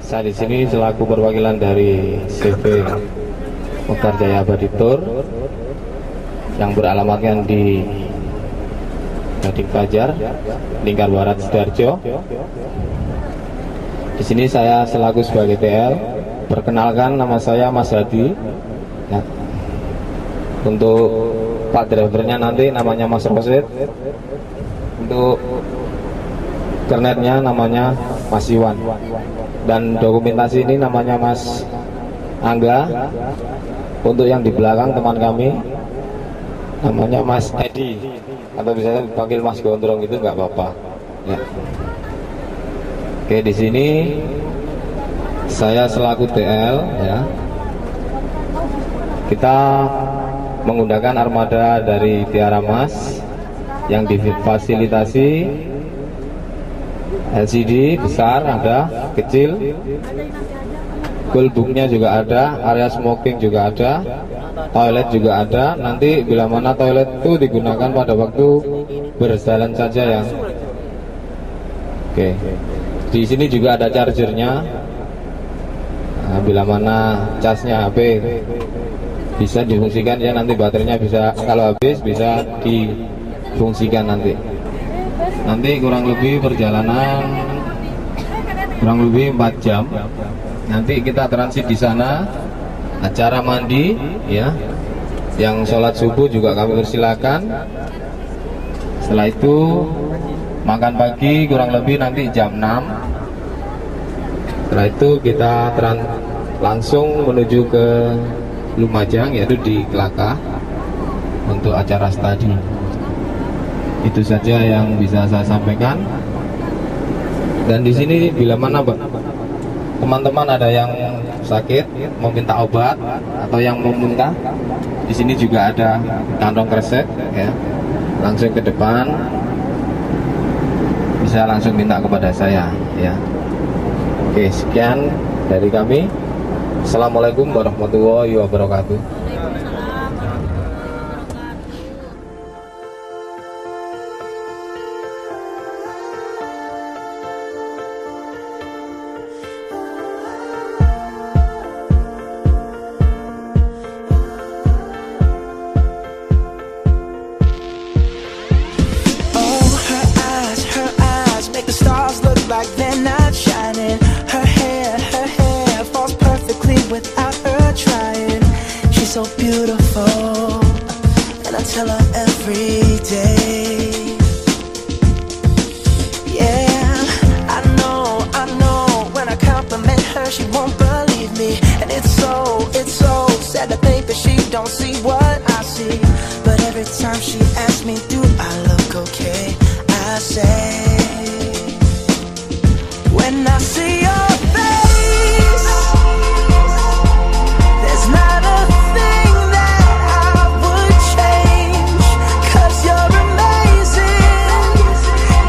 Saya di sini selaku perwakilan dari CV Mukhtar Jaya Abadi Tour yang beralamatkan di Gading Fajar, Lingkar Barat, Sidoarjo. Di sini saya selaku sebagai TL. Perkenalkan, nama saya Mas Hadi. Ya. Untuk Pak drivernya nanti namanya Mas Rosid. Untuk kernetnya namanya Mas Iwan. Dan dokumentasi ini namanya Mas Angga. Untuk yang di belakang teman kami namanya Mas Edi, atau bisa dipanggil Mas Gondrong, itu nggak apa-apa. Ya. Oke, di sini saya selaku TL, ya. Kita menggunakan armada dari Tiara Mas yang difasilitasi LCD besar, ada kecil, goalbooknya juga ada, area smoking juga ada, toilet juga ada. Nanti bila mana toilet itu digunakan pada waktu berjalan saja ya. Oke, di sini juga ada chargernya. Nah, bila mana casnya HP bisa difungsikan ya, nanti baterainya bisa, kalau habis bisa difungsikan nanti. Nanti kurang lebih perjalanan kurang lebih 4 jam. Nanti kita transit di sana, acara mandi ya. Yang sholat subuh juga kami persilakan. Setelah itu makan pagi kurang lebih nanti jam 6. Setelah itu kita langsung menuju ke Lumajang, yaitu di Kelaka untuk acara studi. Itu saja yang bisa saya sampaikan. Dan di sini bila mana teman-teman ada yang sakit mau minta obat atau yang mau muntah, di sini juga ada kantong kresek ya. Langsung ke depan bisa langsung minta kepada saya ya. Oke, sekian dari kami. Assalamualaikum warahmatullahi wabarakatuh. So beautiful, and I tell her every day. Yeah, I know when I compliment her she won't believe me, and it's so sad to think that she don't see what I see. But every time she asks me, do I look okay, I say, when I see your face, there's not a thing that I would change, 'cause you're amazing,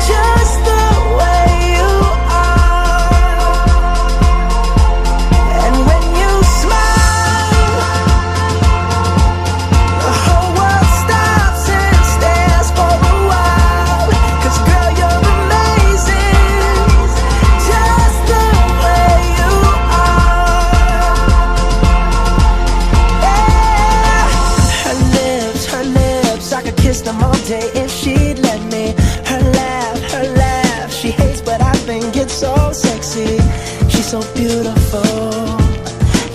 just the way you are. And when you smile, the whole world stops and stares for a while, 'cause girl, you're amazing, just the way you are. Her lips, I could kiss them all day if she'd let me. Her laugh, she hates but I think it's so sexy. She's so beautiful,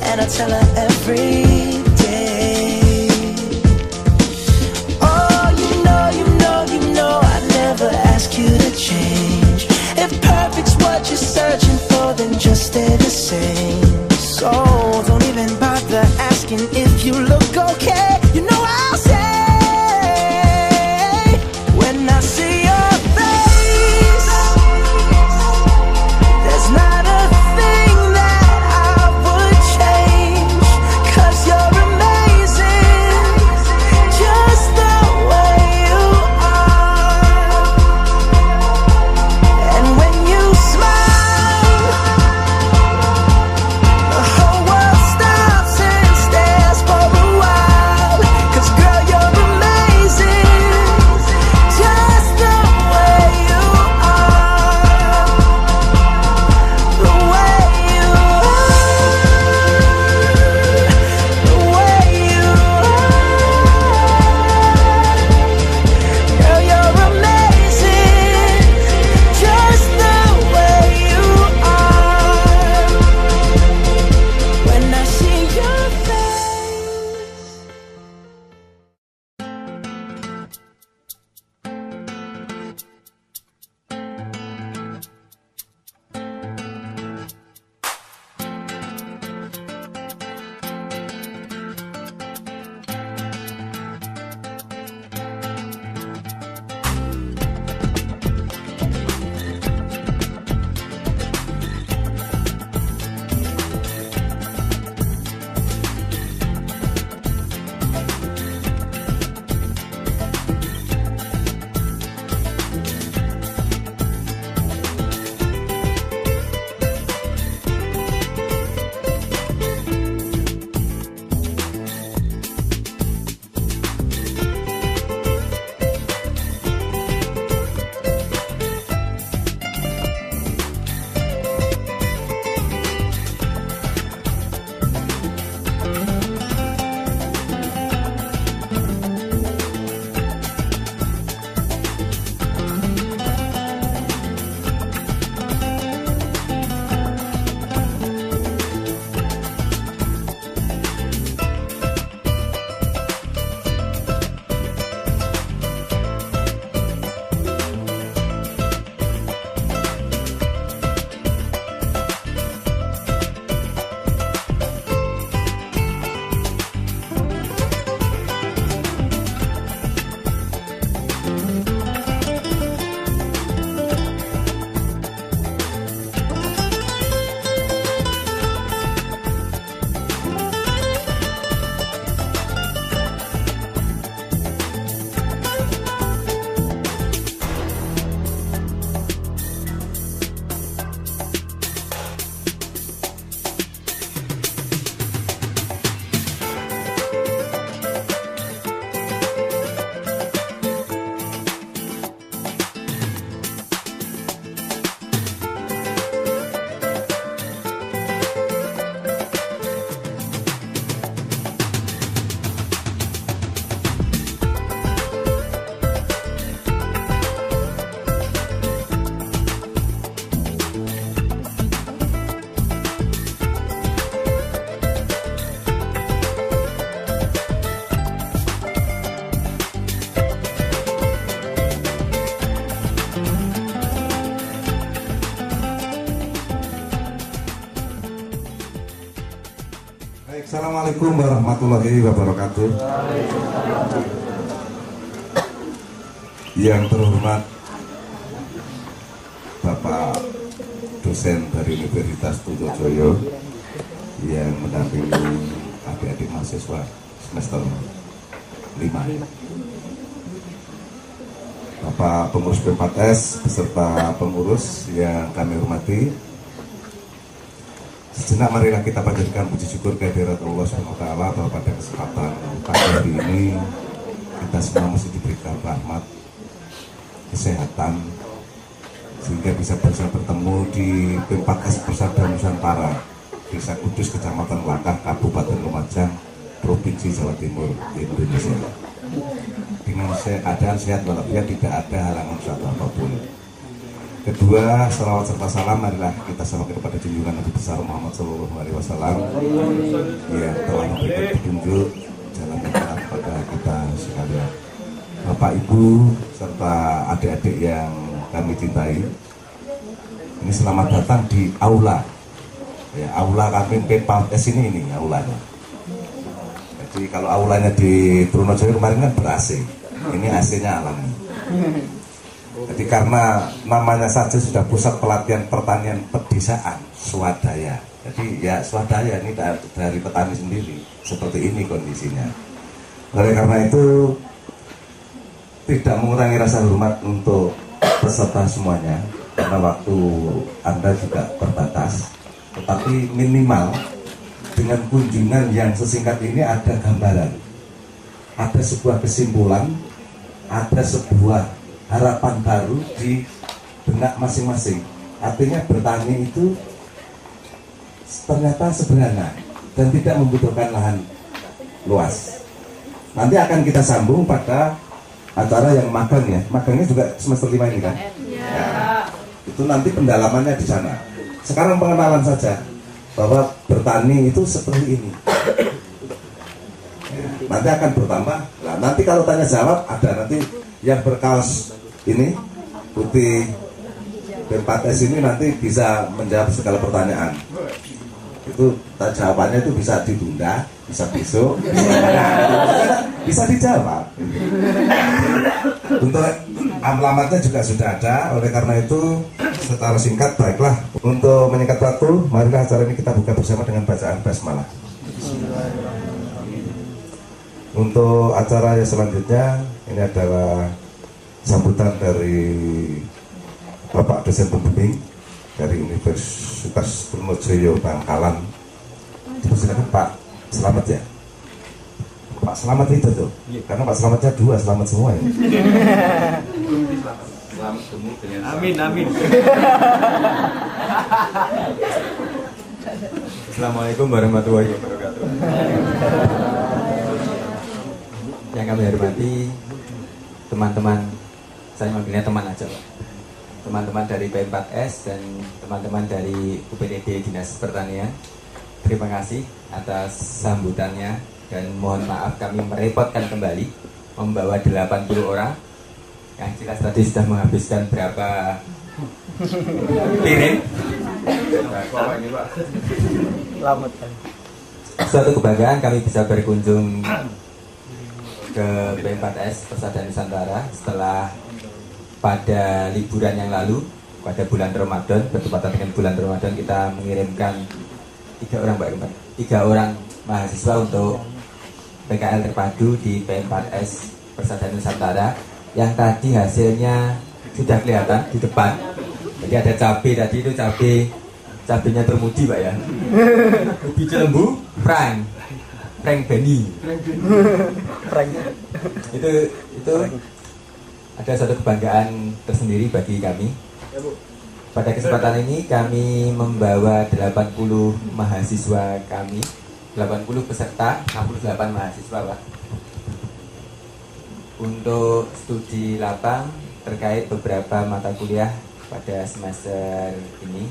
and I tell her every day. Oh, you know, I never ask you to change. If perfect's what you're searching for, then just stay the same. So don't even bother asking if you look okay. You know I'll say, when I see your face, there's not a thing that I would change, 'cause you're amazing, just the way you are. And when you smile, the whole world stops and stares for a while, Baik, Assalamualaikum warahmatullahi wabarakatuh. Yang terhormat Bapak dosen dari Universitas Trunojoyo yang mendampingi adik-adik mahasiswa semester 5, Bapak pengurus P4S beserta pengurus yang kami hormati, sejenak marilah kita panjatkan puji syukur kehadirat Allah SWT bahwa pada kesempatan pagi hari ini kita semua mesti diberikan rahmat, kesehatan, sehingga bisa bersama bertemu di P4S Persada Nusantara, Desa Kudus, Kecamatan Langkah, Kabupaten Lumajang, Provinsi Jawa Timur, Indonesia. Dengan keadaan sehat walafiat, tidak ada halangan suatu apapun. Kedua, salawat serta salam marilah kita sampaikan kepada junjungan Nabi besar Muhammad SAW yang telah memberikan petunjuk jalan yang benar kepada kita sekalian. Bapak, Ibu, serta adik-adik yang kami cintai, ini selamat datang di aula. Ya, aula kami P4S ini aulanya. Jadi kalau aulanya di Trunojoyo kemarin kan ber-AC, ini AC-nya alami. Jadi karena namanya saja sudah Pusat Pelatihan Pertanian Pedesaan Swadaya. Jadi ya swadaya ini dari petani sendiri. Seperti ini kondisinya. Oleh karena itu tidak mengurangi rasa hormat untuk peserta semuanya, karena waktu Anda juga terbatas. Tetapi minimal dengan kunjungan yang sesingkat ini ada gambaran, ada sebuah kesimpulan, ada sebuah harapan baru di benak masing-masing. Artinya bertani itu ternyata sederhana dan tidak membutuhkan lahan luas. Nanti akan kita sambung pada acara yang magang ya. Magangnya juga semester 5 ini kan? Ya. Itu nanti pendalamannya di sana. Sekarang pengenalan saja bahwa bertani itu seperti ini. Ya, nanti akan bertambah. Nah, nanti kalau tanya jawab ada nanti yang berkaos ini putih P4S ini nanti bisa menjawab segala pertanyaan. Itu jawabannya itu bisa ditunda, bisa besok, bisa dijawab. Untuk alamatnya juga sudah ada. Oleh karena itu secara singkat, baiklah, untuk menyingkat waktu, marilah acara ini kita buka bersama dengan bacaan basmalah. Untuk acara yang selanjutnya, ini adalah sambutan dari Bapak dosen pembimbing dari Universitas Trunojoyo Bangkalan. Silakan Pak Selamat ya. Pak Selamat itu tuh, karena Pak Selamatnya 2, selamat semua ya. Amin, amin. Assalamualaikum warahmatullahi wabarakatuh. Yang kami hormati teman-teman, saya manggilnya teman aja Pak. Teman-teman dari P4S dan teman-teman dari UPTD Dinas Pertanian, terima kasih atas sambutannya dan mohon maaf kami merepotkan kembali membawa 80 orang yang jelas tadi sudah menghabiskan berapa piring. Suatu kebanggaan kami bisa berkunjung ke P4S Persada Nusantara setelah pada liburan yang lalu pada bulan Ramadan, bertepatan dengan bulan Ramadan kita mengirimkan 3 orang mahasiswa untuk PKL terpadu di P4S Persada Nusantara yang tadi hasilnya sudah kelihatan di depan. Jadi ada cabai tadi, itu cabainya termuji Pak ya. Ubi Cilembu, Frank Benny. Itu ada suatu kebanggaan tersendiri bagi kami. Pada kesempatan ini kami membawa 80 mahasiswa kami, 80 peserta, 68 mahasiswa Pak, untuk studi lapang terkait beberapa mata kuliah pada semester ini.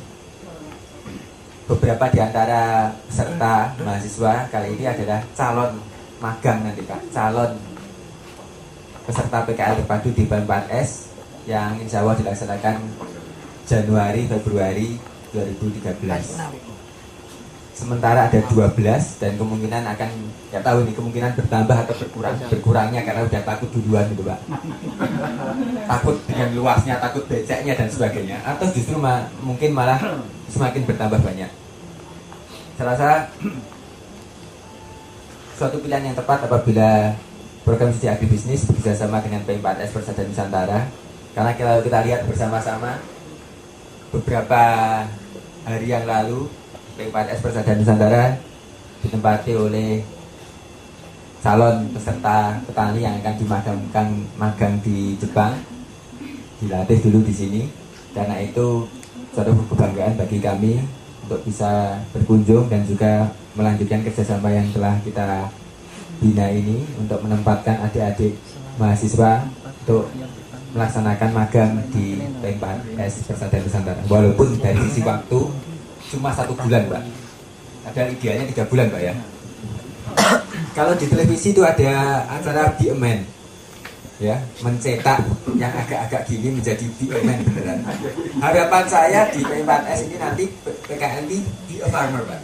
Beberapa di antara peserta mahasiswa kali ini adalah calon magang nanti Pak, calon peserta PKL terpadu di P4S yang insya Allah dilaksanakan Januari Februari 2013. sementara ada 12 dan kemungkinan akan, nggak tahu nih, kemungkinan bertambah atau berkurangnya karena udah takut duluan gitu Pak. Takut dengan luasnya, takut beceknya dan sebagainya, atau justru mungkin malah semakin bertambah banyak. Saya rasa suatu pilihan yang tepat apabila program studi agribisnis bekerjasama dengan P4S Persada Nusantara, karena kalau kita lihat bersama-sama beberapa hari yang lalu P4S Persada Nusantara ditempati oleh calon peserta petani yang akan dimagamkan magang di Jepang, dilatih dulu di sini. Karena itu suatu kebanggaan bagi kami untuk bisa berkunjung dan juga melanjutkan kerjasama yang telah kita bina ini untuk menempatkan adik-adik mahasiswa untuk melaksanakan magang di P4S Persada Nusantara. Walaupun dari sisi waktu cuma 1 bulan Pak, padahal idealnya 3 bulan Pak ya. Kalau di televisi itu ada acara Be a Man, ya, mencetak yang agak-agak gini menjadi Be a Man beneran. Harapan saya di P4S ini nanti PKN Be a Farmer Pak.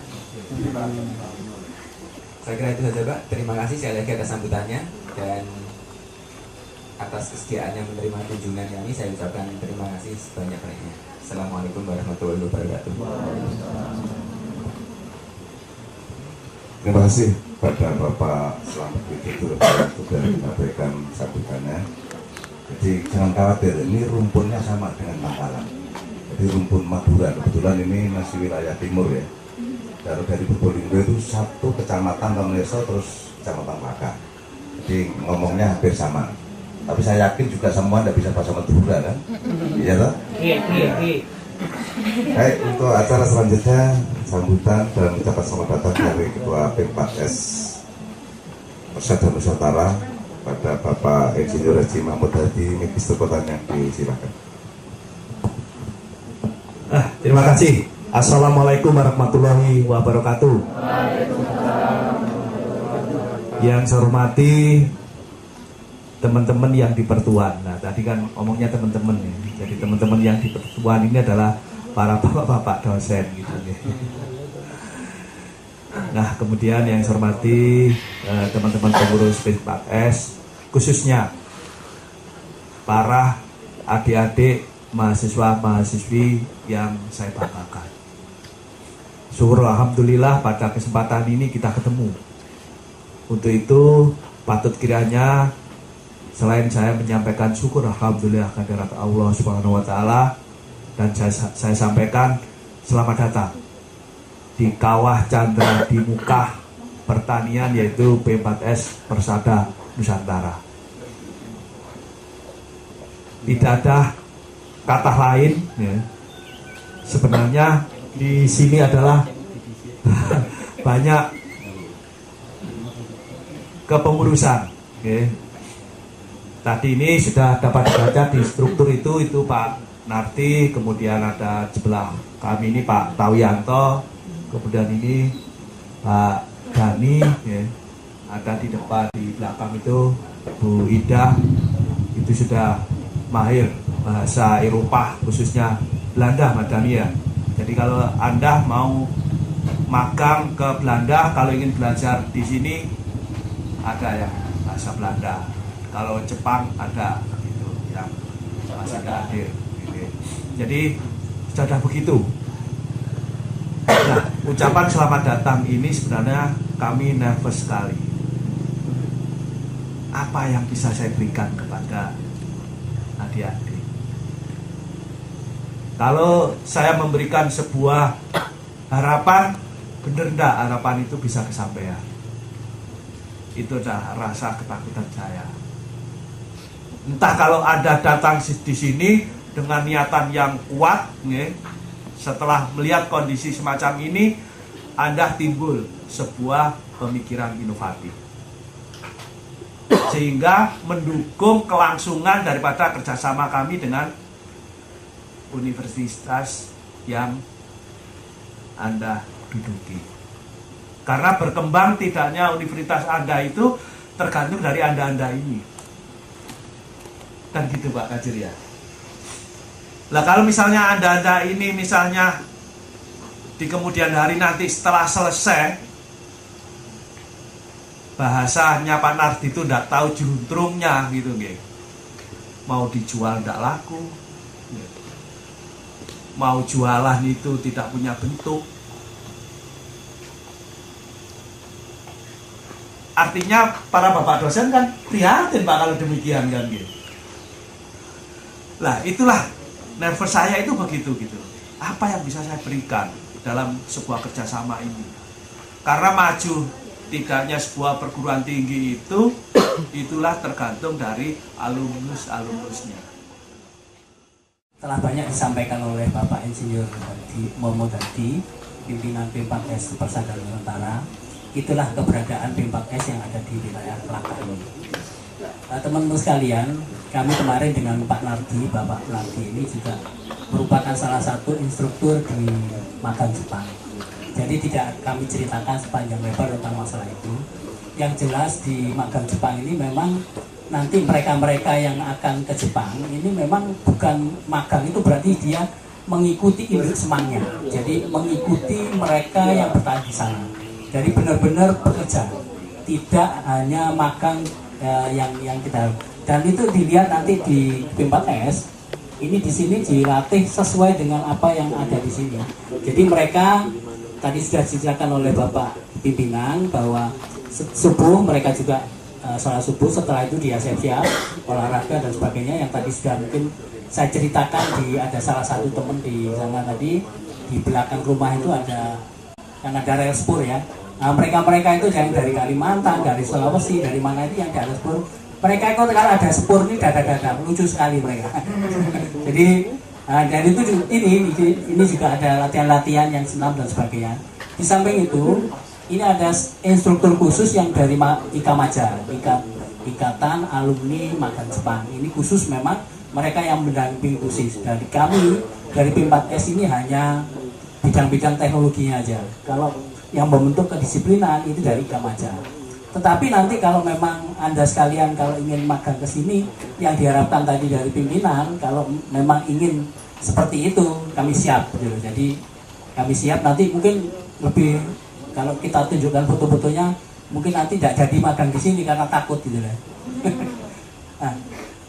Saya kira itu saja Pak. Terima kasih sekali lagi atas sambutannya dan atas kesediaannya menerima kunjungan kami. Saya ucapkan terima kasih sebanyak-banyaknya. Assalamualaikum warahmatullahi wabarakatuh. Terima kasih pada Bapak Slamet Widodo yang sudah menyampaikan sambutannya. Jadi jangan khawatir, ini rumpunnya sama dengan Mangkalan. Jadi rumpun Madura, kebetulan ini masih wilayah timur ya. Kalau dari Probolinggo itu 1 kecamatan Romeso terus kecamatan Maka. Jadi ngomongnya hampir sama. Tapi saya yakin juga semua tidak bisa bahasa Madura kan? Iya toh? Iya. Baik, untuk acara selanjutnya sambutan dan ucapan selamat datang dari Ketua P4S Persada Nusantara pada Bapak Insinyur Haji Mahmud Hadi, Magister Pertanian, disilakan. Terima kasih. Assalamualaikum warahmatullahi wabarakatuh. Yang saya hormati teman-teman yang di Pertuan. Nah, tadi kan omongnya teman-teman ya. Jadi teman-teman yang di Pertuan ini adalah para bapak-bapak dosen gitu ya. Nah, kemudian yang saya hormati teman-teman pengurus P4S, khususnya para adik-adik mahasiswa-mahasiswi yang saya banggakan. Syukur alhamdulillah pada kesempatan ini kita ketemu. Untuk itu patut kiranya selain saya menyampaikan syukur alhamdulillah kehadirat Allah Subhanahu wa taala, dan saya sampaikan selamat datang di Kawah Chandra di Muka Pertanian, yaitu P4S Persada Nusantara. Tidak ada kata lain ya. Sebenarnya di sini adalah banyak kepengurusan ya. Tadi ini sudah dapat dibaca di struktur itu Pak Narti, kemudian ada sebelah kami ini Pak Tawianto, kemudian ini Pak Dani ya. Ada di depan, di belakang itu Bu Ida, itu sudah mahir bahasa Eropa, khususnya Belanda Madani ya. Jadi kalau Anda mau magang ke Belanda, kalau ingin belajar di sini ada yang bahasa Belanda. Kalau Jepang ada gitu yang masih ada hadir. Gitu. Jadi sudah begitu. Nah, ucapan selamat datang ini sebenarnya kami nervous sekali. Apa yang bisa saya berikan kepada adik-adik? Kalau saya memberikan sebuah harapan, benar enggak harapan itu bisa kesampaian? Itu adalah rasa ketakutan saya. Entah kalau Anda datang di sini dengan niatan yang kuat, ya, setelah melihat kondisi semacam ini, Anda timbul sebuah pemikiran inovatif, sehingga mendukung kelangsungan daripada kerjasama kami dengan universitas yang Anda duduki. Karena berkembang tidaknya universitas Anda itu tergantung dari Anda ini. Kan gitu Pak Kajir ya. Lah kalau misalnya Anda ini misalnya di kemudian hari nanti setelah selesai bahasanya Pak Nardi itu tidak tahu juntrungnya gitu, mau dijual tidak laku, mau jualan itu tidak punya bentuk. Artinya para bapak dosen kan prihatin Pak kalau demikian kan gitu. Lah itulah nervous saya itu begitu gitu. Apa yang bisa saya berikan dalam sebuah kerjasama ini? Karena maju tidaknya sebuah perguruan tinggi itu, itulah tergantung dari alumnusnya. Telah banyak disampaikan oleh Bapak Insinyur Momo tadi, pimpinan P4S Persada Nusantara. Itulah keberadaan P4S yang ada di wilayah Kelakar ini. Teman-teman sekalian, kami kemarin dengan Pak Nardi, Bapak Nardi ini juga merupakan salah satu instruktur di magang Jepang. Jadi tidak kami ceritakan sepanjang lebar tentang masalah itu. Yang jelas di magang Jepang ini memang nanti mereka-mereka yang akan ke Jepang ini memang bukan magang, itu berarti dia mengikuti induk semangnya. Jadi mengikuti mereka yang bertahan di sana. Jadi benar-benar bekerja, tidak hanya magang yang kita, dan itu dilihat nanti di P4S ini di sini dilatih sesuai dengan apa yang ada di sini. Jadi mereka tadi sudah dijelaskan oleh Bapak pimpinan bahwa subuh mereka juga sholat subuh, setelah itu dia siap-siap olahraga dan sebagainya yang tadi sudah mungkin saya ceritakan. Ada salah satu teman di sana tadi di belakang rumah itu ada rel spur ya. Nah, mereka itu yang dari Kalimantan, dari Sulawesi, dari mana itu yang ada spur. Mereka itu kalau ada spur ini dada-dada, lucu sekali mereka. Jadi dan itu ini juga ada latihan-latihan yang senam dan sebagainya. Di samping itu, ini ada instruktur khusus yang dari IKAMAJA, Ikatan Alumni Magang Jepang. Ini khusus memang mereka yang mendampingi khusus. Dari kami, dari P4S ini hanya bidang-bidang teknologinya aja. Kalau yang membentuk kedisiplinan itu dari IKAMAJA. Tetapi nanti kalau memang Anda sekalian kalau ingin magang ke sini, yang diharapkan tadi dari pimpinan, kalau memang ingin seperti itu, kami siap gitu. Jadi kami siap, nanti mungkin lebih kalau kita tunjukkan foto-fotonya, mungkin nanti tidak jadi magang di sini karena takut gitu lah.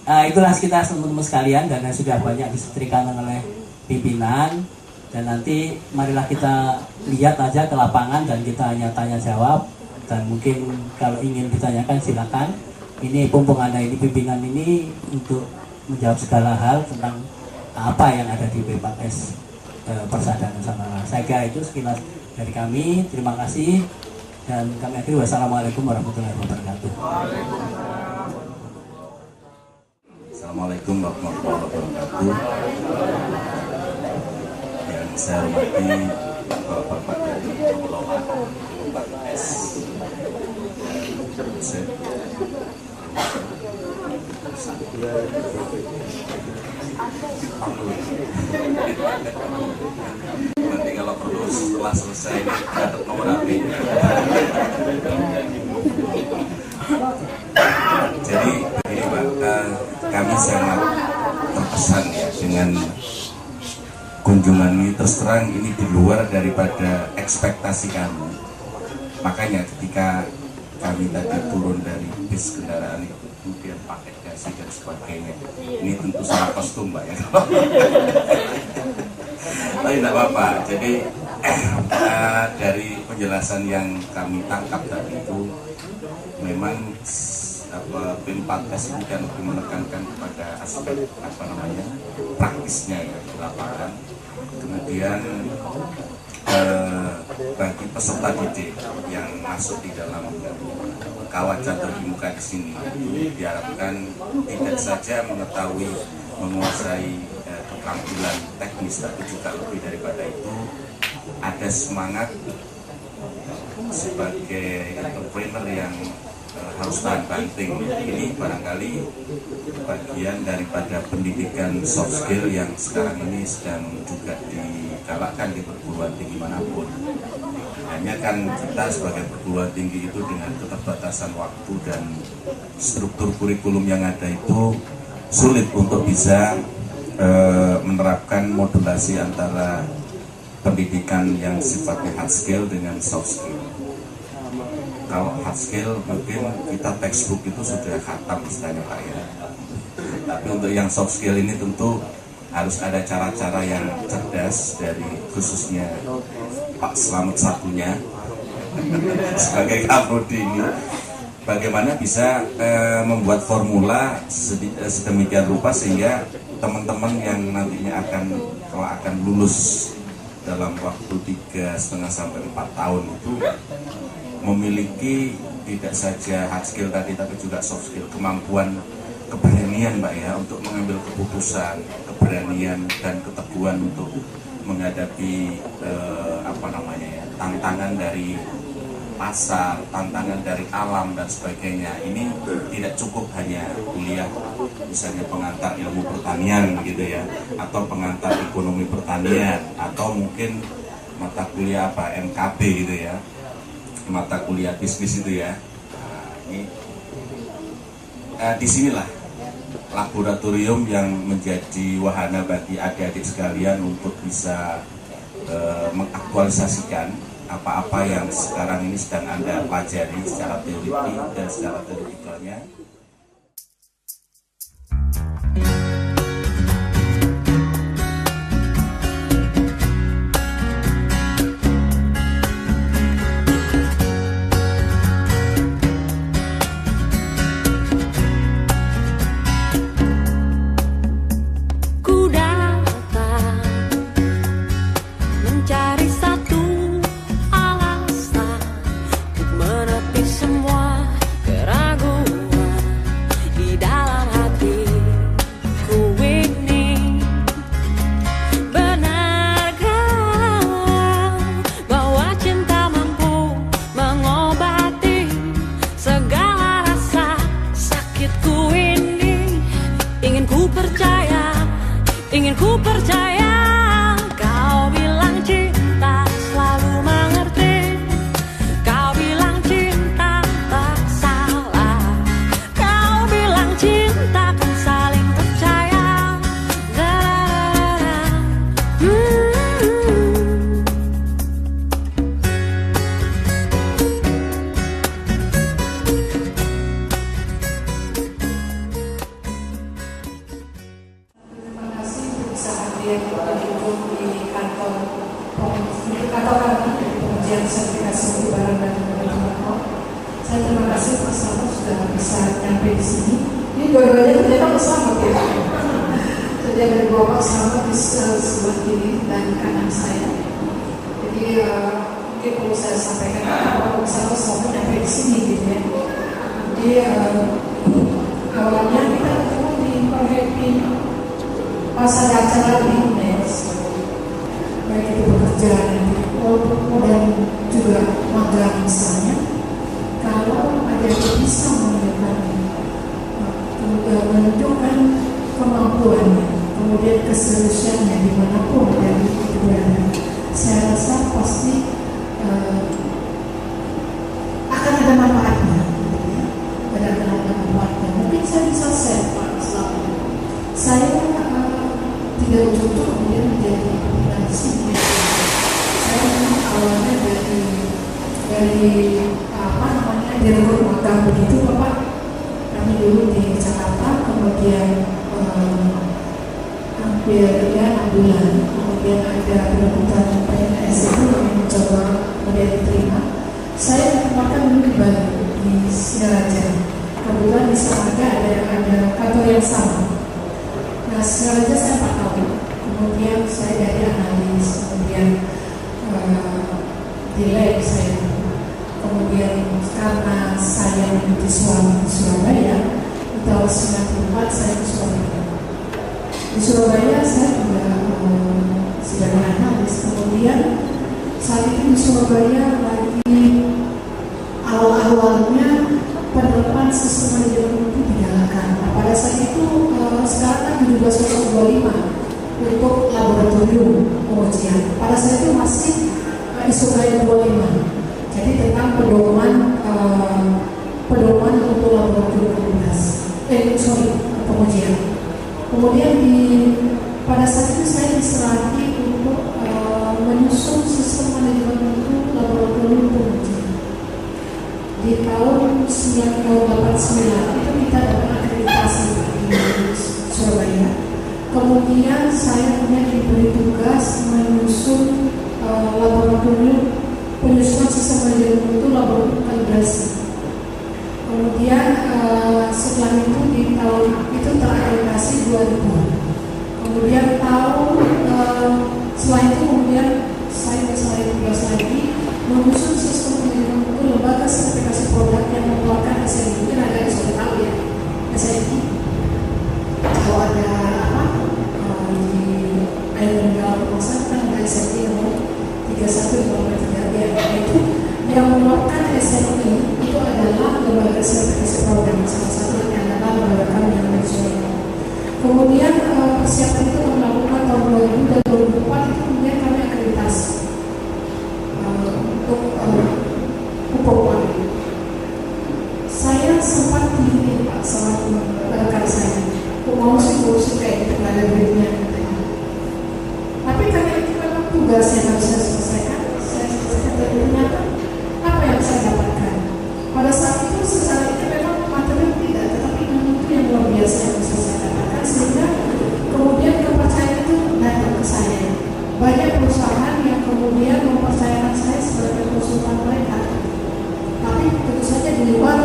Nah, itulah kita teman-teman sekalian, dan yang sudah banyak disetrikakan oleh pimpinan. Dan nanti marilah kita lihat aja ke lapangan dan kita hanya tanya jawab. Dan mungkin kalau ingin ditanyakan silakan. Ini pumpung Anda ini, pimpinan ini untuk menjawab segala hal tentang apa yang ada di P4S Persada Nusantara. Saya kira itu sekilas dari kami. Terima kasih dan kami akhiri. Wassalamualaikum warahmatullahi wabarakatuh. Assalamualaikum warahmatullahi wabarakatuh. Yang saya hormati Bapak dari Pengelola P4S dosen. Nanti kalau perlu setelah selesai catat nomor HP. Jadi begini Pak, kami sangat terkesan ya dengan kunjungan ini. Terus terang ini di luar daripada ekspektasi kami. Makanya ketika kami tadi turun dari bis kendaraan itu, kemudian pakai dasi dan sebagainya, ini tentu salah kostum Mbak ya. Tapi tidak apa-apa. Jadi dari penjelasan yang kami tangkap tadi itu, memang P4S ini kan lebih menekankan kepada aspek praktisnya ya, di lapangan. Kemudian bagi peserta didik yang masuk di dalam kawat catur di muka di sini, diharapkan tidak saja mengetahui, menguasai keterampilan teknis, tapi juga lebih daripada itu ada semangat sebagai entrepreneur yang harus tahan banting. Ini barangkali bagian daripada pendidikan soft skill yang sekarang ini sedang juga digalakkan di perguruan tinggi manapun. Hanya kan kita sebagai perguruan tinggi itu dengan keterbatasan waktu dan struktur kurikulum yang ada itu sulit untuk bisa menerapkan modulasi antara pendidikan yang sifatnya hard skill dengan soft skill. Kalau hard skill mungkin kita textbook itu sudah khatam istilahnya Pak ya. Tapi untuk yang soft skill ini tentu harus ada cara-cara yang cerdas dari khususnya Pak Slamet satunya sebagai Kapolri ini. Bagaimana bisa membuat formula sedemikian rupa sehingga teman-teman yang nantinya akan lulus dalam waktu 3,5 sampai 4 tahun itu memiliki tidak saja hard skill tadi tapi juga soft skill, kemampuan, keberanian Mbak ya untuk mengambil keputusan, keberanian dan keteguhan untuk menghadapi tantangan dari pasar, tantangan dari alam dan sebagainya. Ini tidak cukup hanya kuliah misalnya pengantar ilmu pertanian gitu ya, atau pengantar ekonomi pertanian, atau mungkin mata kuliah MKB gitu ya, mata kuliah bisnis itu ya. Disinilah laboratorium yang menjadi wahana bagi adik-adik sekalian untuk bisa mengaktualisasikan apa-apa yang sekarang ini sedang Anda pelajari secara teori dan secara teorikalnya. Ingin ku percaya, kau bilang cinta selalu mengerti. Kau bilang cinta tak salah. Kau bilang cinta kan saling percaya. Saya terima kasih Pak Slamet sudah bisa nyampe di sini. Ini dua-duanya ternyata Pak Slamet ya. Jadi ada dua Pak Slamet di sebelah kiri dan kanan saya. Jadi mungkin perlu saya sampaikan bahwa Pak Slamet nyampe di sini gitu ya. Jadi awalnya kita ketemu di Perhepin pas ada acara di UNES, baik itu bekerja dan juga magang misalnya. Kalau ada yang bisa menunjukkan kemampuannya, kemudian keseriusannya dimanapun dari itu berada, saya rasa pasti akan ada manfaatnya. Ada manfaatnya. Mungkin saya bisa share Pak Slamet. Saya tidak contoh kemudian menjadi pimpinan di sini. Saya awalnya dari magang begitu Bapak. Kami dulu di Jakarta, kemudian hampir 6 bulan, kemudian ada perebutan PNS itu yang mencoba kemudian diterima. Saya ditempatkan dulu di Bali, di Singaraja. Kebetulan di Singaraja ada kantor yang sama. Nah, Singaraja saya 4 tahun. Kemudian saya dari analis, kemudian di lab saya. Kemudian karena saya mengikuti suami di Surabaya, di tahun 94 saya ke Surabaya. Di Surabaya saya juga sebagai analis. Kemudian saat itu di Surabaya lagi awal-awalnya penerapan sistem manajemen itu dijalankan. Nah, pada saat itu sekarang kan 1725 untuk laboratorium pengujian. Pada saat itu masih Surabaya 25. Jadi tentang pedoman untuk laboratorium pengujian. Kemudian pada saat itu saya diserahi untuk menyusun menyusun sistem pengiriman mutu lembaga sertifikasi produk yang mengeluarkan SNI. Mungkin ada yang sudah tahu ya, SNI. Kalau ada apa di air mineral kemasan kan ada SNI nomor 31/3 itu yang mengeluarkan SNI itu adalah lembaga sertifikasi produk. Salah satunya adalah lembaga kami yang nasional. Kemudian persiapan itu melakukan tahun 2000 dan 2004 itu kemudian kami akreditasi untuk pupuk. Saya sempat dihitung Pak sama rekan saya, aku mau sih kayak gitu, nggak ada duitnya. Tapi karena itu memang tugas yang harus saya selesaikan, dan ternyata apa yang saya dapatkan pada saat itu secara itu memang materi tidak, tetapi itu yang luar biasa yang bisa saya dapatkan, sehingga kemudian kepercayaan itu datang ke saya. Banyak perusahaan yang kemudian mempercayakan saya sebagai konsultan mereka, tapi tentu saja di luar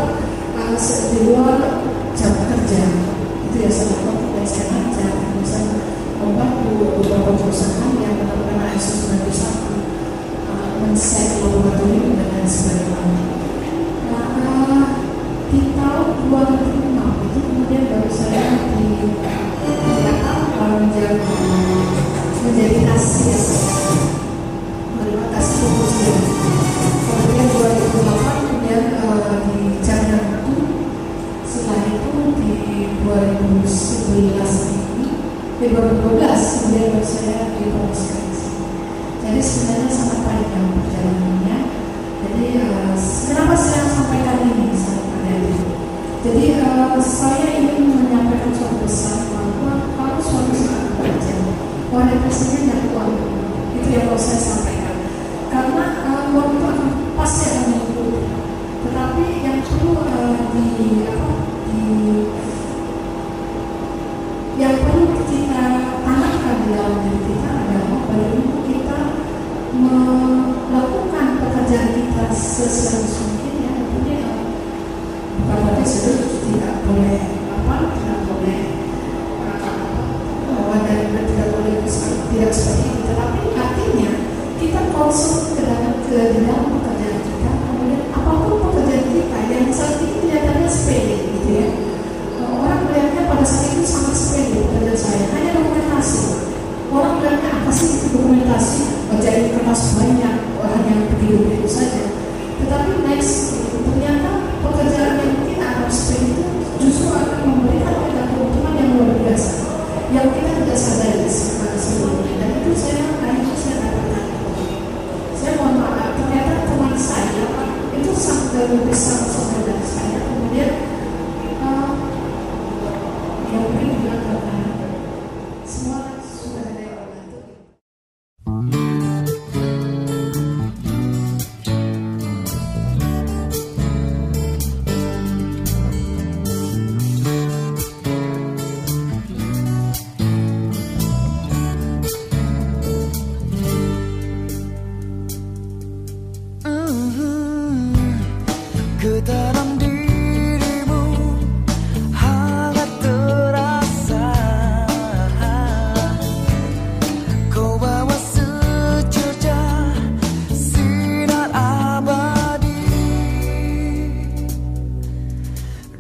jam kerja. Itu ya salah satu dari saya kerja, bisa membantu beberapa perusahaan yang benar-benar ISO 91 men-set laboratorium dan lain sebagainya. Di tahun 2006 itu kemudian baru saya menjadi kasir, menerima kasir kemudian. Kemudian 2008 kemudian di Jakarta itu, setelah itu di 2011 ini, di 2012 kemudian baru saya dipromosikan. Jadi sebenarnya sangat panjang perjalanannya. Jadi kenapa saya sampaikan ini Jadi saya ingin menyampaikan suatu pesan bahwa kalau suatu saat bekerja, kualitasnya dan uang itu yang mau saya sampaikan. Karena uang itu akan pasti akan mengikuti. Tetapi yang perlu yang perlu kita tanamkan di dalam diri kita adalah bagaimana kita melakukan pekerjaan kita seserius mungkin ya. Bukan berarti serius tidak boleh tidak boleh tidak boleh tidak seperti itu, tetapi artinya kita konsum ke dalam pekerjaan kita, kemudian apapun pekerjaan kita yang saat ini kelihatannya sepele gitu ya, orang melihatnya pada saat itu sangat sepele pekerjaan saya, hanya dokumentasi. Orang melihatnya apa sih itu dokumentasi, jadi kertas banyak, hanya begitu saja. Tetapi next ternyata pekerjaan yang kita anggap sepele itu justru akan memberikan kita keuntungan yang luar biasa yang kita tidak sadari sebelumnya. Dan itu saya dapatkan. Saya mohon maaf, ternyata teman saya itu sangat besar dari saya. Kemudian yang mungkin bilang karena semua sudah ada yang membantu. Ke dalam dirimu hangat terasa, kau bawa secercah sinar abadi,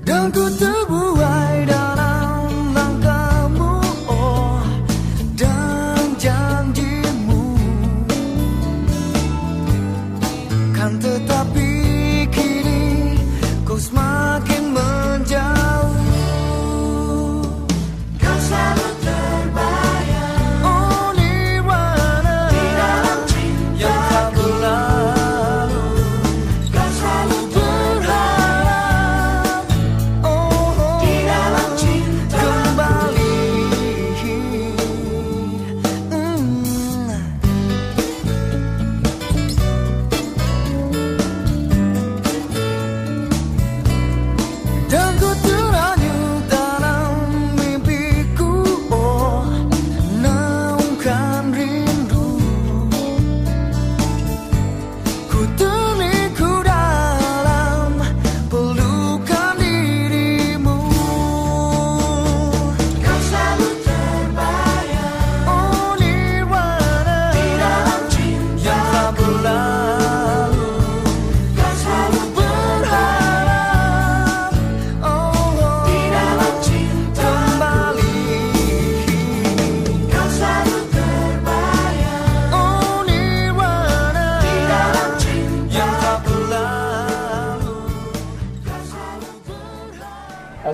dan ku terbuai dalam langkahmu, oh, dan janjimu, kan tetapi semakin menjauh, kau selalu terbayang, oh nirwana di dalam cinta yang tak berlalu, kau selalu berharap, oh di dalam cinta kembali.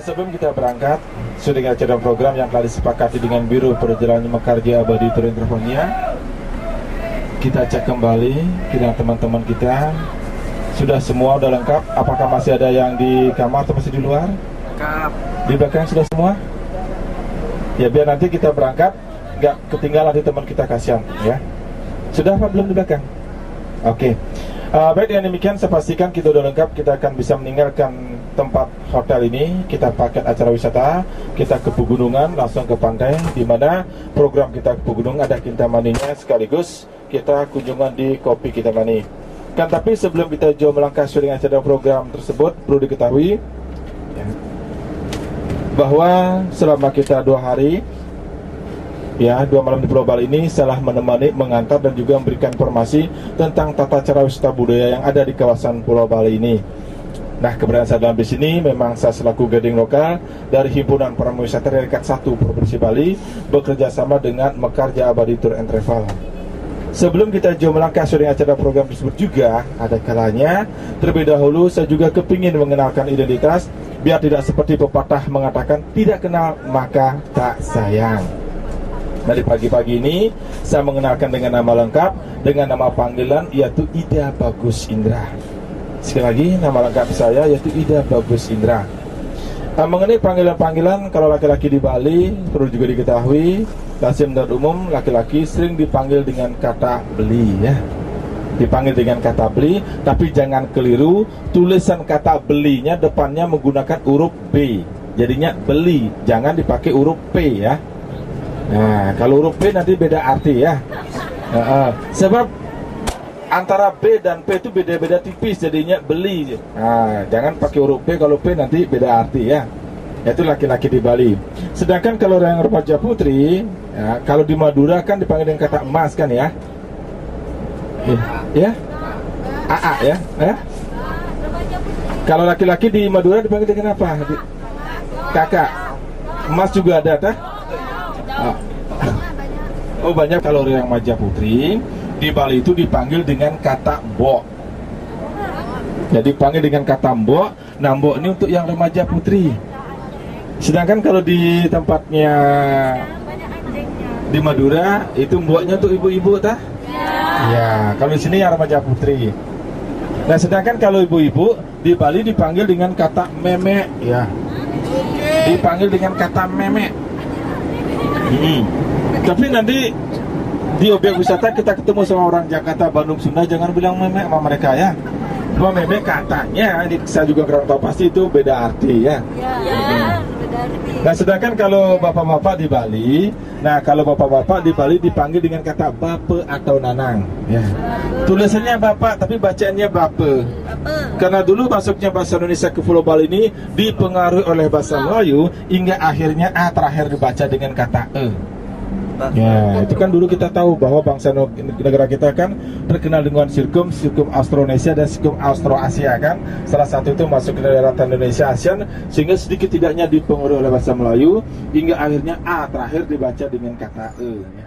sebelum kita berangkat, sudah dengan acara program yang telah disepakati dengan Biro Perjalanan Mekarja Abadi Tour Interfonia, kita cek kembali dengan teman-teman kita. Sudah semua udah lengkap. Apakah masih ada yang di kamar atau masih di luar? Lengkap. Di belakang sudah semua? Ya biar nanti kita berangkat nggak ketinggalan di teman kita, kasihan ya. Sudah apa belum di belakang? Oke. Baik, dengan demikian saya pastikan kita udah lengkap. Kita akan bisa meninggalkan tempat hotel ini. Kita paket acara wisata, kita ke pegunungan, langsung ke pantai, di mana program kita ke pegunungan ada Kintamaninya, sekaligus kita kunjungan di Kopi Kintamani. Kan tapi sebelum kita jauh melangkah sesuai dengan acara program tersebut, perlu diketahui ya, bahwa selama kita 2 hari ya, 2 malam di Pulau Bali ini salah menemani, mengantar dan juga memberikan informasi tentang tata cara wisata budaya yang ada di kawasan Pulau Bali ini. Nah, keberadaan saya dalam bis ini memang saya selaku guiding lokal dari Himpunan Para Wisata Rekat 1 Provinsi Bali, bekerja sama dengan Mekarja Abadi Tour and Travel. Sebelum kita jauh melangkah dengan acara program tersebut juga, ada kalanya terlebih dahulu saya juga kepingin mengenalkan identitas, biar tidak seperti pepatah mengatakan tidak kenal maka tak sayang. Nah, di pagi-pagi ini saya mengenalkan dengan nama lengkap, dengan nama panggilan yaitu Ida Bagus Indra. Sekali lagi, nama lengkap saya yaitu Ida Bagus Indra. Mengenai panggilan-panggilan, kalau laki-laki di Bali perlu juga diketahui, lazim dan umum laki-laki sering dipanggil dengan kata beli ya. Dipanggil dengan kata beli, tapi jangan keliru, tulisan kata belinya depannya menggunakan huruf B. Jadinya beli, jangan dipakai huruf P ya. Nah, kalau huruf B nanti beda arti ya. Sebab antara B dan P itu beda-beda tipis, jadinya beli. Nah, jangan pakai huruf P, kalau P nanti beda arti ya. Itu laki-laki di Bali. Sedangkan kalau yang remaja putri ya, kalau di Madura kan dipanggil dengan kata emas kan ya. Ya, AA ya. Kalau laki-laki di Madura dipanggil dengan apa? Kakak. Emas juga ada tah? Oh banyak. Kalau yang remaja putri di Bali itu dipanggil dengan kata mbok. Jadi dipanggil dengan kata mbok. Nah, mbok ini untuk yang remaja putri. Sedangkan kalau di tempatnya di Madura itu mboknya untuk ibu-ibu tah? Ya, kalau di sini yang remaja putri. Nah, sedangkan kalau ibu-ibu di Bali dipanggil dengan kata meme ya. Dipanggil dengan kata meme. Tapi nanti di objek wisata kita ketemu sama orang Jakarta, Bandung, Sunda, jangan bilang meme sama mereka ya. Cuma meme katanya, saya juga kurang tahu pasti itu beda arti ya. Nah, sedangkan kalau bapak-bapak di Bali, kalau bapak-bapak di Bali dipanggil dengan kata bape atau nanang ya. Tulisannya bapak tapi bacaannya bape. Karena dulu masuknya bahasa Indonesia ke Pulau Bali ini dipengaruhi oleh bahasa Melayu, hingga akhirnya A terakhir dibaca dengan kata E. Ya, itu kan dulu kita tahu bahwa bangsa negara kita kan terkenal dengan Silkum Austronesia dan Silkum Austroasia kan. Salah satu itu masuk ke daratan Indonesia ASEAN, sehingga sedikit tidaknya dipengaruhi oleh bahasa Melayu, hingga akhirnya A terakhir dibaca dengan kata E ya.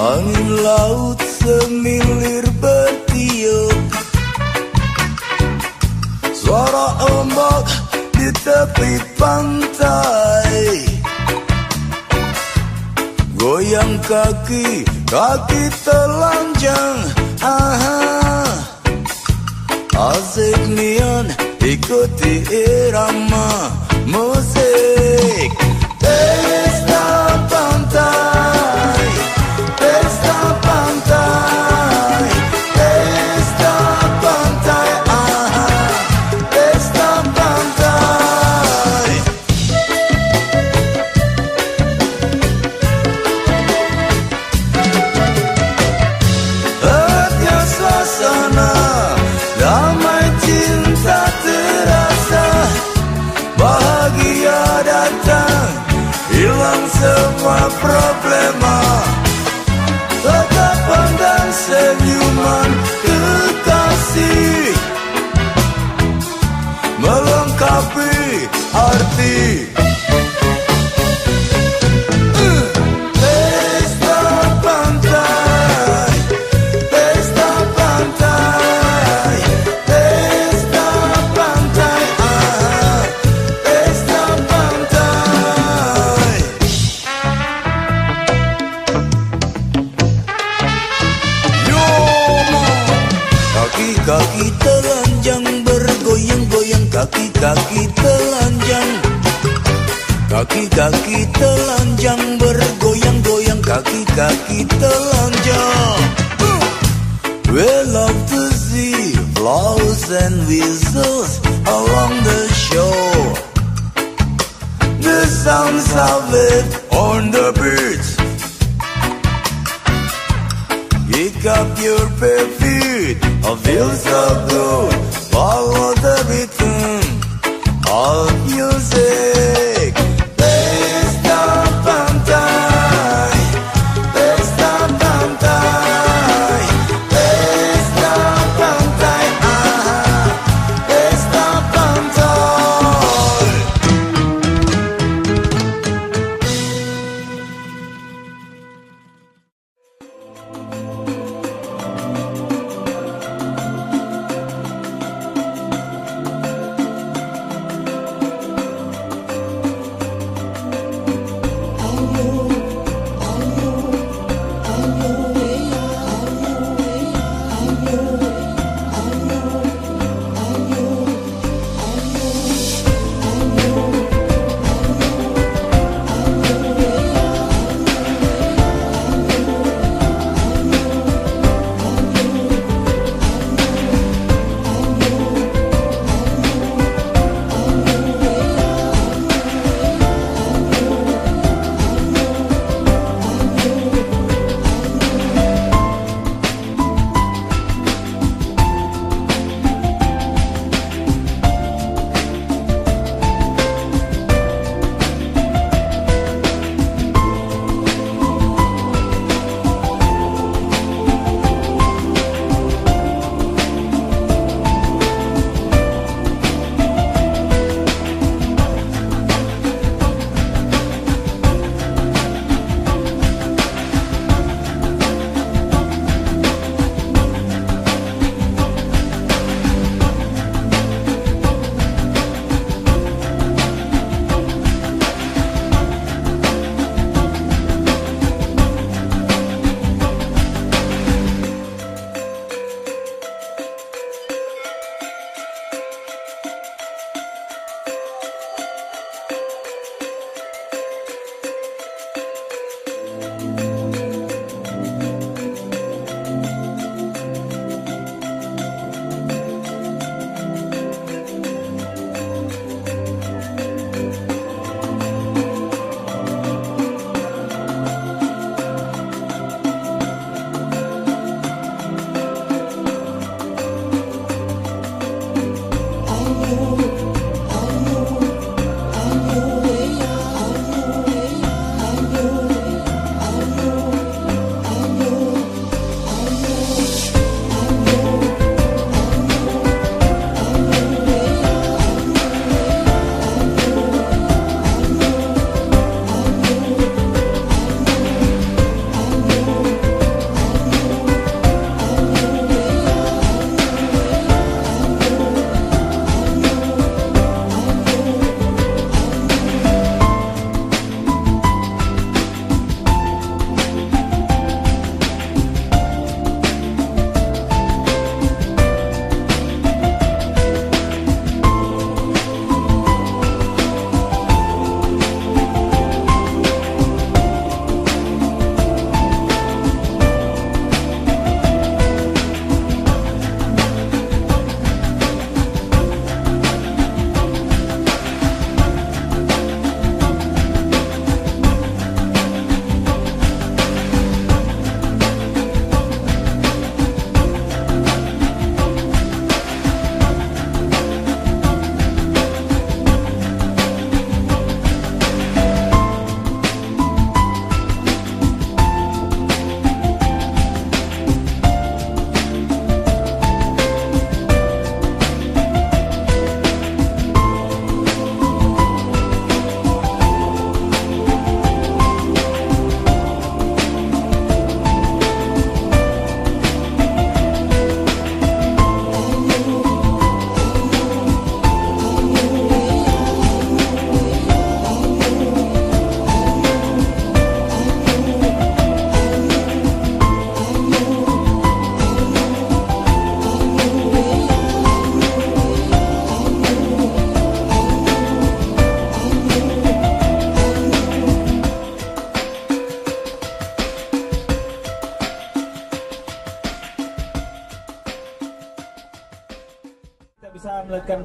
Angin laut semilir bertiup, suara ombak di tepi pantai, goyang kaki, kaki telanjang. Asik nian ikuti irama musik. Pesta pantai, pesta pantai, pesta pantai, pesta pantai. Hanya suasana damai, cinta terasa, bahagia datang, hilang semua problema. Tatapan dan senyuman kekasih melengkapi arti. Pesta pantai, pesta pantai, pesta pantai, pesta pantai. Kaki-kaki telanjang bergoyang-goyang, kaki-kaki telanjang, kaki-kaki telanjang bergoyang-goyang, kaki-kaki telanjang. We love to see flowers and whistles along the shore, the sounds of it on the beach. Pick up your bare feet, I feel so good. Follow the rhythm of music. Pesta pantai, pesta pantai, pesta pantai, pesta pantai.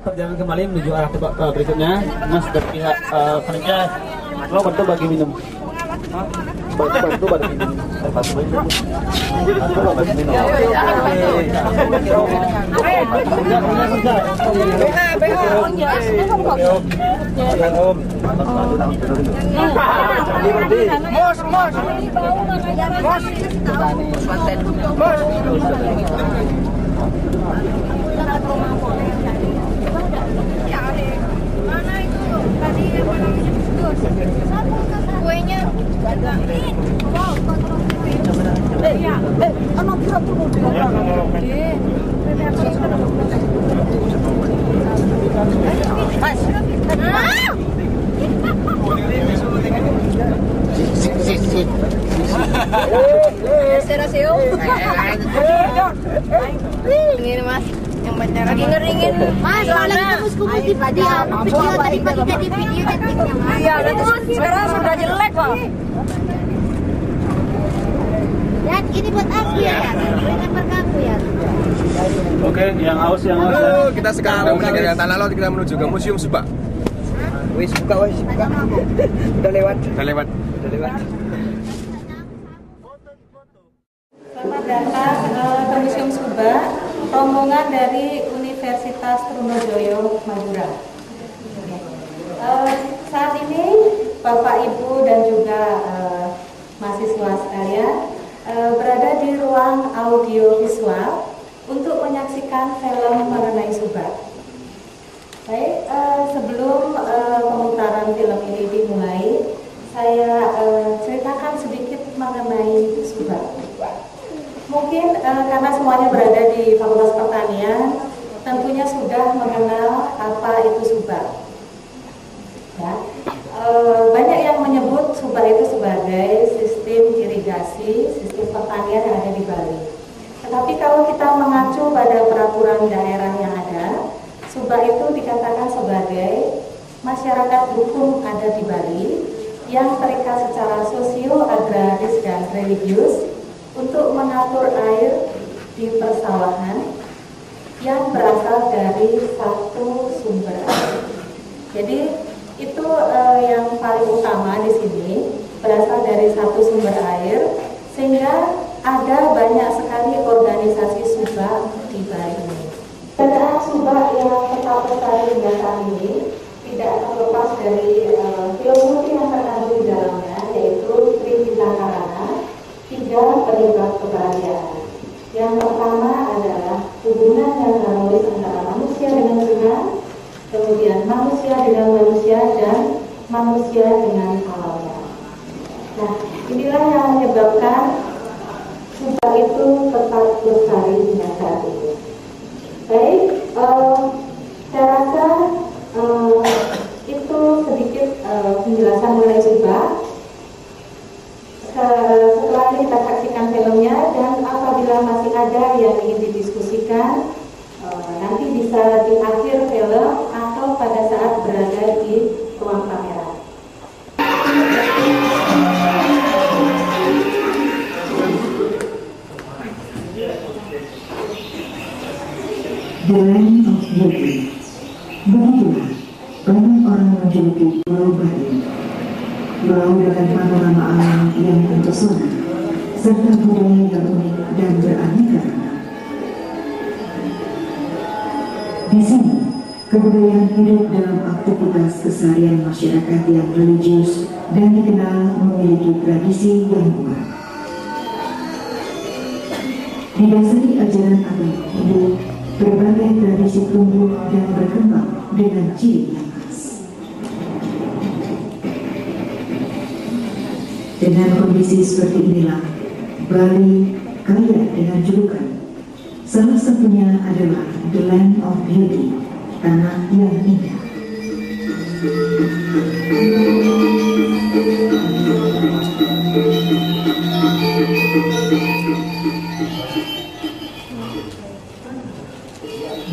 perjalanan kembali menuju arah tempat berikutnya. Mas dari pihak panitia, lo bantu bagi minum. Bantu bagi minum. Kuenya Ingin mas, yang banyak lagi ngeringin mas, soalnya kita mesti tadi video tadi pagi jadi video dan iya, sekarang sudah jelek kok. Dan ini buat aku ya, lempar ke aku ya. Oke, yang haus ya. Kita sekarang meninggalkan tanah laut, kita menuju ke Museum Subak. Wis buka. Udah lewat. Selamat datang ke Museum Subak, rombongan dari Universitas Trunojoyo, Madura. Saat ini Bapak Ibu dan juga mahasiswa sekalian berada di ruang audio visual untuk menyaksikan film mengenai Subak. Baik, sebelum pemutaran film ini dimulai, saya ceritakan sedikit mengenai Subak. Mungkin karena semuanya berada di Fakultas Pertanian, tentunya sudah mengenal apa itu Subak. Ya, banyak yang menyebut Subak itu sebagai sistem irigasi, sistem pertanian yang ada di Bali. Tetapi kalau kita mengacu pada peraturan daerah yang ada, Subak itu dikatakan sebagai masyarakat hukum ada di Bali yang terikat secara sosio-agraris dan religius untuk mengatur air di persawahan yang berasal dari satu sumber air. Jadi itu yang paling utama di sini, berasal dari satu sumber air, sehingga ada banyak sekali organisasi Subak di Bali ini. Keberadaan Subak yang tetap lestari hingga saat ini tidak terlepas dari filosofi yang terkandung di dalamnya, yaitu Tribita Karana, 3 penyebab kebahagiaan. Yang pertama adalah hubungan yang harmonis antara manusia dengan Tuhan, kemudian manusia dengan manusia, dan manusia dengan alamnya. Nah, inilah yang menyebabkan Subak itu tetap lestari hingga saat ini. Baik, saya rasa itu sedikit penjelasan mengenai Subak. Setelah ini kita saksikan filmnya, dan apabila masih ada yang ingin didiskusikan, nanti bisa di akhir film atau pada saat berada di ruang pameran. The Land of Beauty. Begitulah banyak orang menjuluki Pulau Bali. Pulau dengan panorama alam yang mempesona serta budaya yang unik dan beraneka ragam. Di sini, kebudayaan hidup dalam aktivitas keseharian masyarakat yang religius dan dikenal memiliki tradisi yang kuat. Didasari ajaran agama Hindu, berbagai tradisi tumbuh dan berkembang dengan ciri yang khas. Dengan kondisi seperti inilah, Bali kaya dengan julukan. Salah satunya adalah The Land of Beauty, tanah yang indah.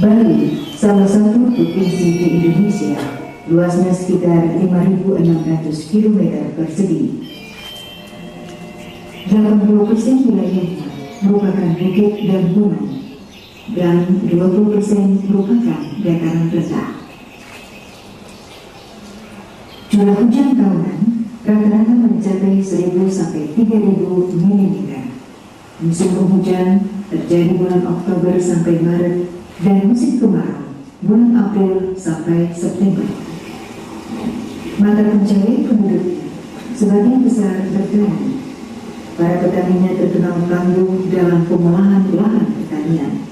Bali, salah satu provinsi di Indonesia, luasnya sekitar 5.600 km persegi. 80% wilayahnya merupakan bukit dan gunung. dan 20% merupakan dataran rendah. Curah hujan tahunan rata-rata mencapai 1.000 sampai 3.000 mm. Musim penghujan terjadi bulan Oktober sampai Maret dan musim kemarau bulan April sampai September. Mata pencarian penduduknya sebagian besar bertani. Para petaninya terkenal tangguh dalam pengolahan lahan pertanian.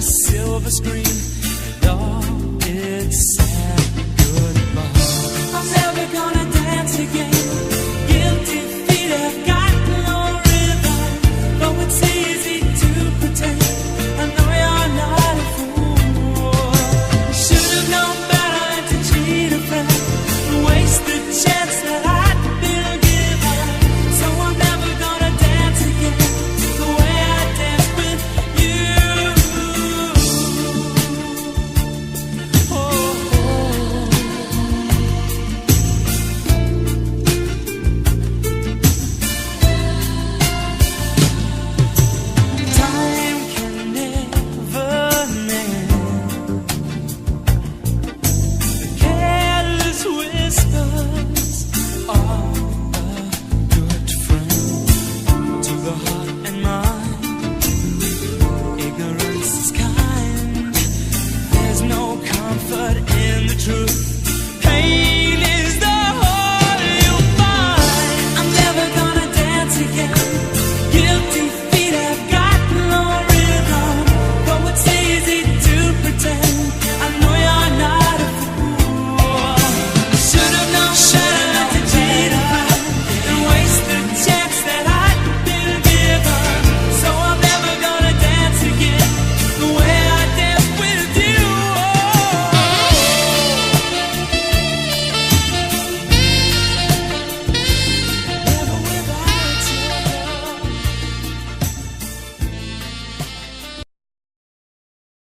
Silver screen and all its sad goodbye. I'm never gonna dance again. Guilty feet have got no rhythm. Though it's easy to pretend, I know you're not a fool. Should've known better than to cheat a friend and waste the chance that I'd been given. So I'm never gonna dance again the way I danced with you. Careless whisper